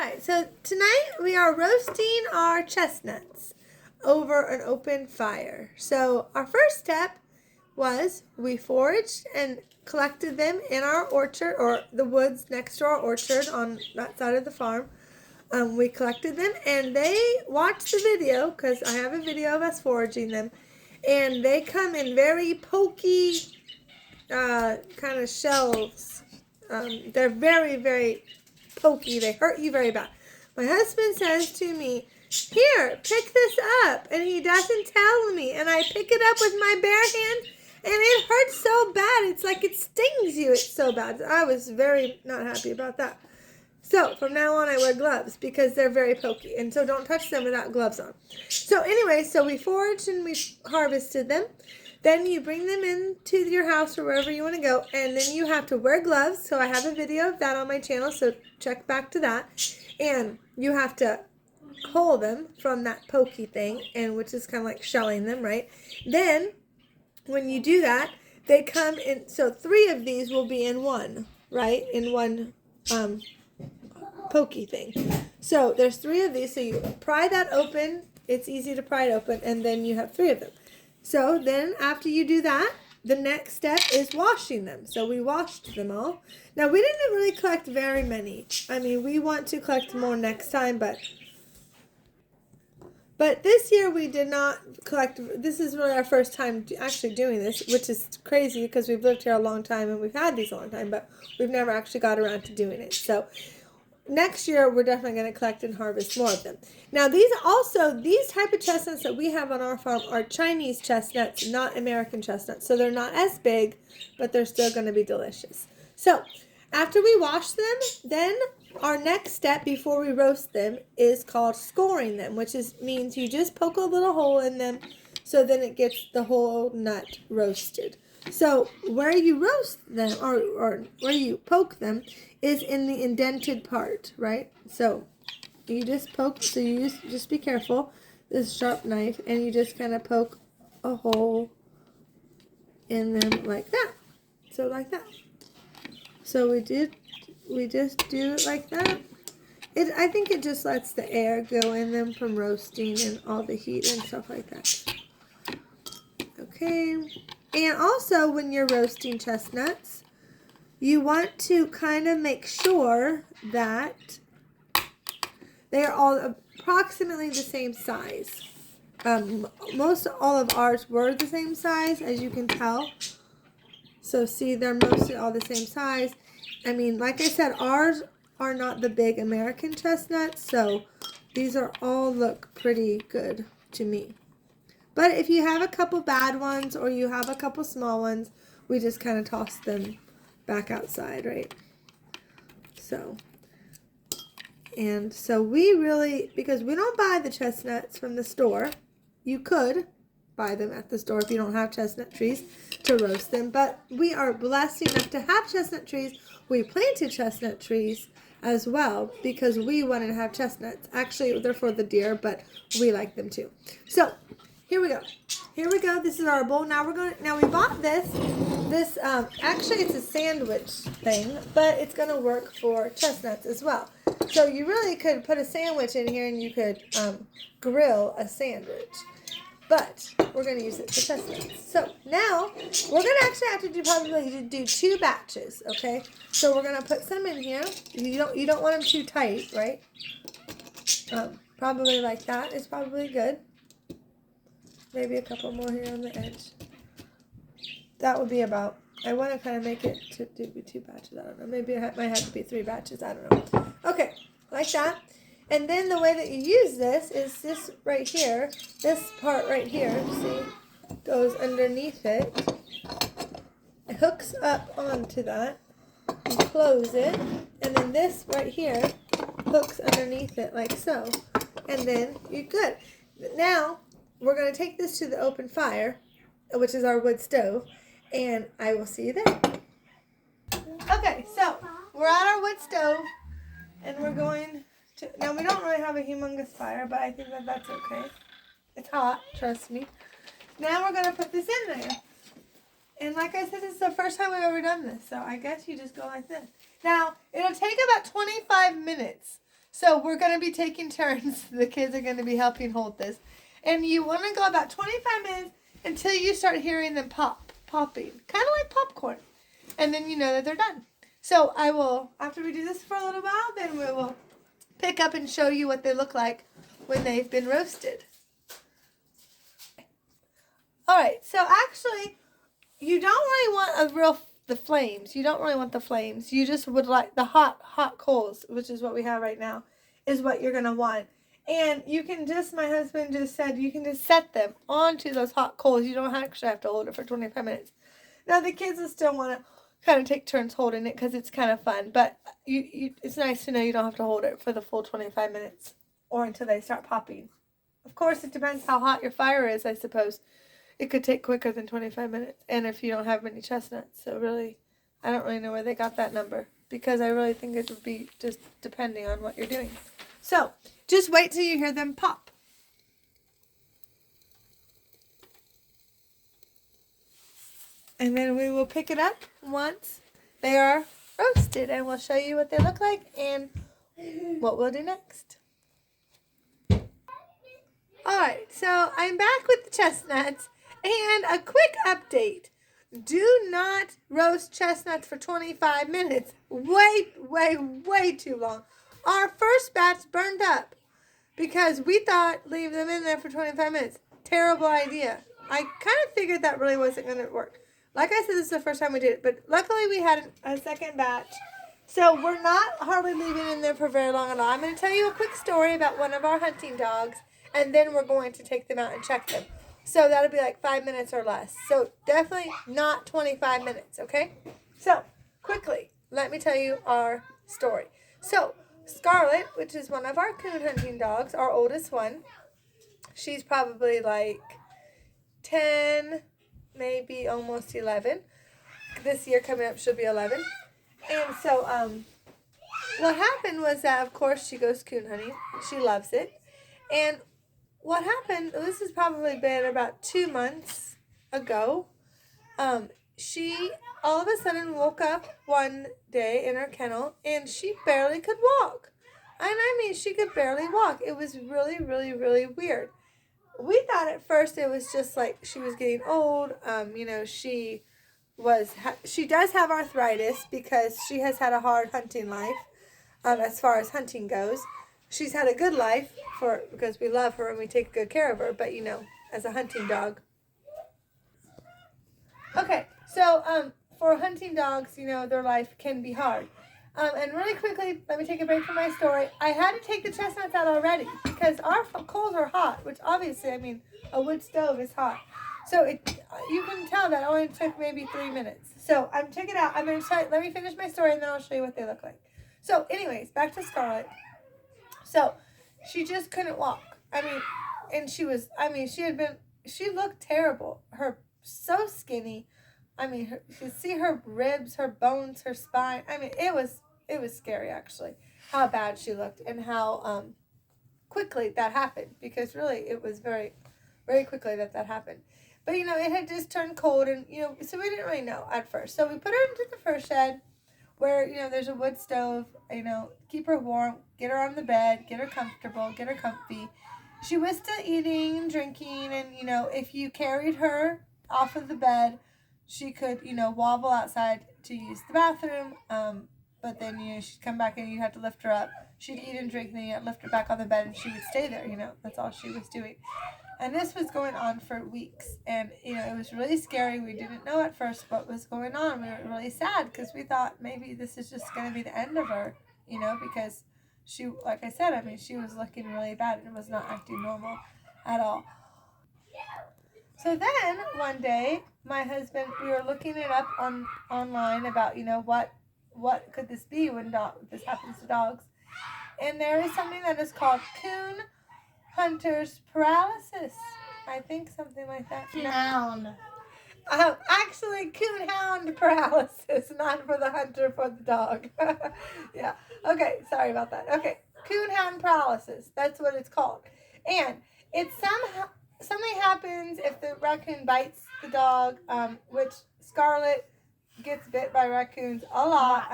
Alright, so tonight we are roasting our chestnuts over an open fire. So our first step was we foraged and collected them in our orchard, or the woods next to our orchard on that side of the farm. We collected them and they watched the video, because I have a video of us foraging them, and they come in very pokey kind of shells. They're very, very pokey. They hurt you very bad. My husband says to me, "Here, pick this up," and he doesn't tell me, and I pick it up with my bare hand, and it hurts so bad. It's like it stings you. It's so bad. I was very not happy about that. So from now on I wear gloves because they're very pokey, and so don't touch them without gloves on. So anyway, so we foraged and we harvested them. Then you bring them into your house or wherever you want to go, and then you have to wear gloves. So I have a video of that on my channel, so check back to that. And you have to pull them from that pokey thing, and which is kind of like shelling them, right? Then when you do that, they come in. So 3 of these will be in one, right? In one pokey thing. So there's 3 of these. So you pry that open. It's easy to pry it open, and then you have 3 of them. So then after you do that, the next step is washing them. So we washed them all. Now we didn't really collect very many. I mean, we want to collect more next time, but this year we did not collect. This is really our first time actually doing this, which is crazy because we've lived here a long time and we've had these a long time, but we've never actually got around to doing it. So next year, we're definitely going to collect and harvest more of them. Now, these type of chestnuts that we have on our farm are Chinese chestnuts, not American chestnuts. So they're not as big, but they're still going to be delicious. So after we wash them, then our next step before we roast them is called scoring them, which means you just poke a little hole in them so then it gets the whole nut roasted. So where you roast them or where you poke them is in the indented part, right? So you just poke, so you just be careful, this sharp knife, and you just kind of poke a hole in them like that. So like that. So we just do it like that. I think it just lets the air go in them from roasting and all the heat and stuff like that. Okay. And also when you're roasting chestnuts, you want to kind of make sure that they're all approximately the same size. Most all of ours were the same size, as you can tell. So see, they're mostly all the same size. I mean, like I said, ours are not the big American chestnuts, so these are all look pretty good to me. But if you have a couple bad ones or you have a couple small ones, we just kind of toss them back outside, right? So, and so we really, because we don't buy the chestnuts from the store. You could buy them at the store if you don't have chestnut trees to roast them. But we are blessed enough to have chestnut trees. We planted chestnut trees as well because we wanted to have chestnuts. Actually, they're for the deer, but we like them too. So here we go. Here we go. This is our bowl. Now we bought this. Actually it's a sandwich thing, but it's going to work for chestnuts as well. So you really could put a sandwich in here and you could grill a sandwich. But we're going to use it for chestnuts. So now we're going to actually have to probably do 2 batches, okay? So we're going to put some in here. You don't want them too tight, right? Probably like that is probably good. Maybe a couple more here on the edge. That would be about, I want to kind of make it to be 2 batches. I don't know. Maybe it might have to be 3 batches. I don't know. Okay, like that. And then the way that you use this is this right here. This part right here, see, goes underneath it. It hooks up onto that. You close it. And then this right here hooks underneath it like so. And then you're good. Now, we're going to take this to the open fire, which is our wood stove, and I will see you there. Okay, so we're at our wood stove, and we're going to, now we don't really have a humongous fire, but I think that that's okay. It's hot, trust me. Now we're going to put this in there. And like I said, this is the first time we've ever done this, so I guess you just go like this. Now, it'll take about 25 minutes. So we're going to be taking turns. The kids are going to be helping hold this. And you want to go about 25 minutes until you start hearing them popping. Kind of like popcorn. And then you know that they're done. So I will, after we do this for a little while, then we will pick up and show you what they look like when they've been roasted. Alright, so actually, you don't really want the flames. You don't really want the flames. You just would like the hot coals, which is what we have right now, is what you're going to want. And you can just, my husband just said, you can just set them onto those hot coals. You don't actually have to hold it for 25 minutes. Now, the kids will still want to kind of take turns holding it because it's kind of fun. But it's nice to know you don't have to hold it for the full 25 minutes or until they start popping. Of course, it depends how hot your fire is, I suppose. It could take quicker than 25 minutes. And if you don't have many chestnuts. So really, I don't really know where they got that number. Because I really think it would be just depending on what you're doing. So, just wait till you hear them pop. And then we will pick it up once they are roasted. And we'll show you what they look like and what we'll do next. Alright, so I'm back with the chestnuts. And a quick update. Do not roast chestnuts for 25 minutes. Way too long. Our first batch burned up because we thought leave them in there for 25 minutes. Terrible idea. I kind of figured that really wasn't going to work. Like I said, this is the first time we did it, but luckily we had a second batch. So we're not hardly leaving in there for very long at all. I'm going to tell you a quick story about one of our hunting dogs, and then we're going to take them out and check them. So that'll be like 5 minutes or less. So definitely not 25 minutes, okay? So quickly, let me tell you our story. So Scarlet, which is one of our coon hunting dogs, our oldest one, she's probably like 10, maybe almost 11. This year coming up, she'll be 11. And so what happened was that, of course, she goes coon hunting. She loves it. And what happened, this has probably been about 2 months ago, she all of a sudden woke up one day in her kennel and she barely could walk. And I mean, she could barely walk. It was really weird. We thought at first it was just like she was getting old. She does have arthritis because she has had a hard hunting life as far as hunting goes. She's had a good life because we love her and we take good care of her, but as a hunting dog. Okay, so for hunting dogs, their life can be hard. And really quickly, let me take a break from my story. I had to take the chestnuts out already because our coals are hot, which obviously, a wood stove is hot. So you can tell that only took maybe 3 minutes. So I'm taking it out. Let me finish my story and then I'll show you what they look like. So anyways, back to Scarlet. So she just couldn't walk. She looked terrible. So skinny. You could see her ribs, her bones, her spine. It was scary actually how bad she looked and how quickly that happened because really it was very, very quickly that happened. But it had just turned cold and so we didn't really know at first. So we put her into the fur shed where there's a wood stove, keep her warm, get her on the bed, get her comfortable, get her comfy. She was still eating and drinking and if you carried her off of the bed, she could, wobble outside to use the bathroom. But then, she'd come back and you'd have to lift her up. She'd eat and drink and then you'd lift her back on the bed and she would stay there, That's all she was doing. And this was going on for weeks. And, it was really scary. We didn't know at first what was going on. We were really sad because we thought maybe this is just going to be the end of her, because she, like I said, she was looking really bad and was not acting normal at all. So then one day, my husband, we were looking it up online about, what could this be when this happens to dogs. And there is something that is called coon hunter's paralysis. I think something like that. Noun. Actually, coon hound paralysis, not for the hunter, for the dog. Yeah. Okay, sorry about that. Okay, coon hound paralysis. That's what it's called. And it's something happens if the raccoon bites the dog, which Scarlet gets bit by raccoons a lot.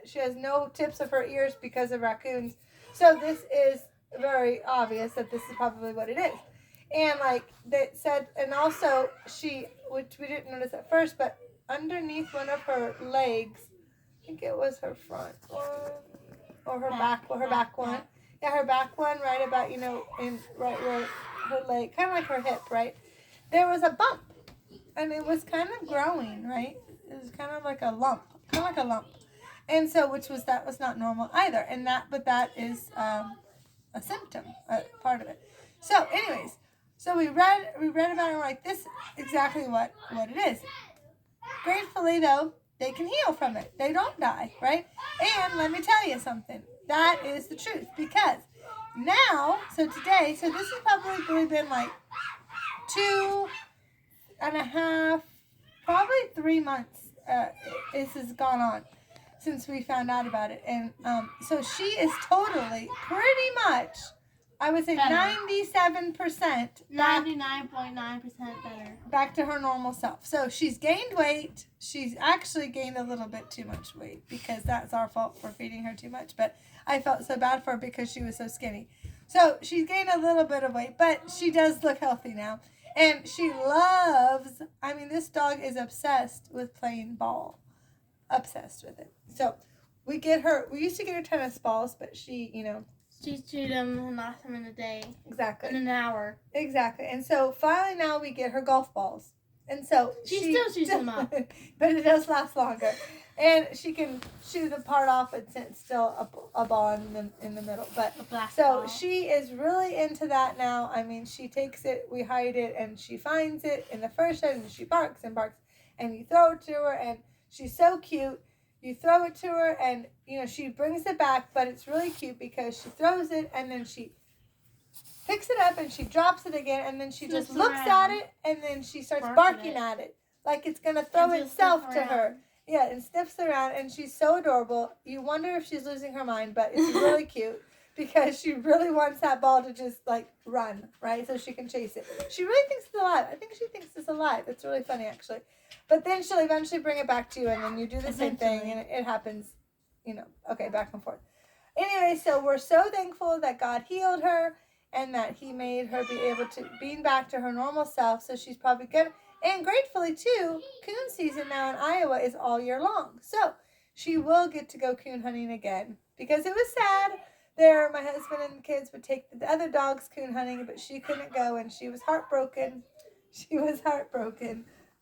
She has no tips of her ears because of raccoons. So this is very obvious that this is probably what it is. And like they said, and also she, which we didn't notice at first, but underneath one of her legs, I think it was her front one or her back one. Yeah, her back one, right about, in right where her leg, kind of like her hip, right? There was a bump, and it was kind of growing, right? It was kind of like a lump, and so that was not normal either, and but that is a symptom, part of it. So, anyways, so we read about it, and we're like, this is exactly what it is. Gratefully, though, they can heal from it. They don't die, right? And let me tell you something. That is the truth, because now, so today, so this has probably been like 2.5, probably 3 months. This has gone on since we found out about it, and so she is totally, pretty much, I would say 97%, 99.9% better, back to her normal self. So she's gained weight. She's actually gained a little bit too much weight, because that's our fault for feeding her too much. But I felt so bad for her because she was so skinny. So she's gained a little bit of weight, but she does look healthy now. And she loves, this dog is obsessed with playing ball. Obsessed with it. So we used to get her tennis balls, but she chewed them and lost them in a day. Exactly. In an hour. Exactly. And so finally now we get her golf balls. And so she still chews them up. But it does last longer. And she can chew the part off, and it's still a ball in the middle. But so she is really into that now. She takes it, we hide it, and she finds it in the first shed, and she barks and barks, and you throw it to her, and she's so cute. You throw it to her, and she brings it back, but it's really cute because she throws it, and then she picks it up, and she drops it again, and then she just looks at it, and then she starts barking at it like it's gonna throw itself to her. Yeah, and sniffs around, and she's so adorable. You wonder if she's losing her mind, but it's really cute because she really wants that ball to just run, right? So she can chase it. She really thinks it's alive. I think she thinks it's alive. It's really funny, actually. But then she'll eventually bring it back to you, and then you do the same thing, and it happens, okay, back and forth. Anyway, so we're so thankful that God healed her and that he made her be able to be back to her normal self. So she's probably good. And gratefully, too, coon season now in Iowa is all year long. So she will get to go coon hunting again, because it was sad. My husband and the kids would take the other dogs coon hunting, but she couldn't go, and she was heartbroken.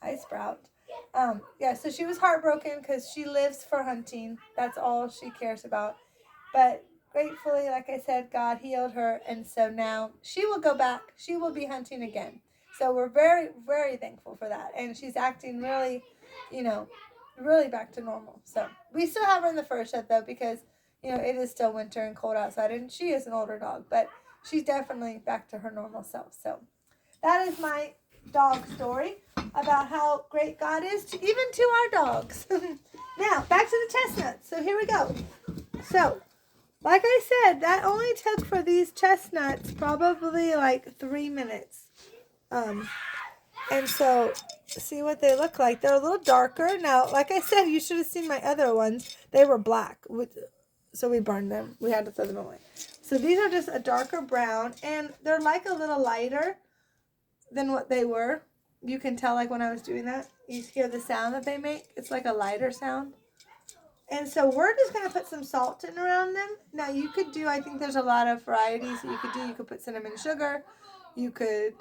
Hi, Sprout. So she was heartbroken because she lives for hunting. That's all she cares about. But gratefully, like I said, God healed her, and so now she will go back. She will be hunting again. So we're very, very thankful for that. And she's acting really, really back to normal. So we still have her in the fur shed, though, because, it is still winter and cold outside, and she is an older dog, but she's definitely back to her normal self. So that is my dog story about how great God is even to our dogs. Now, back to the chestnuts. So here we go. So, like I said, that only took for these chestnuts probably 3 minutes. And so, see what they look like. They're a little darker. Now, like I said, you should have seen my other ones. They were black. So we burned them. We had to throw them away. So these are just a darker brown, and they're a little lighter than what they were. You can tell when I was doing that. You hear the sound that they make. It's like a lighter sound. And so we're just going to put some salt in around them. Now you could do, I think there's a lot of varieties that you could do. You could put cinnamon sugar. You could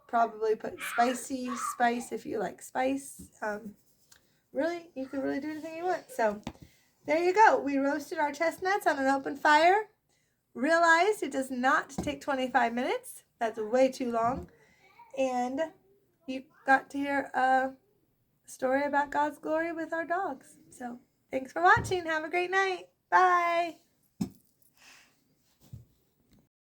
probably put spice if you like spice. Really, you could really do anything you want. So there you go. We roasted our chestnuts on an open fire. Realized it does not take 25 minutes. That's way too long. And you got to hear a story about God's glory with our dogs. So thanks for watching. Have a great night. Bye.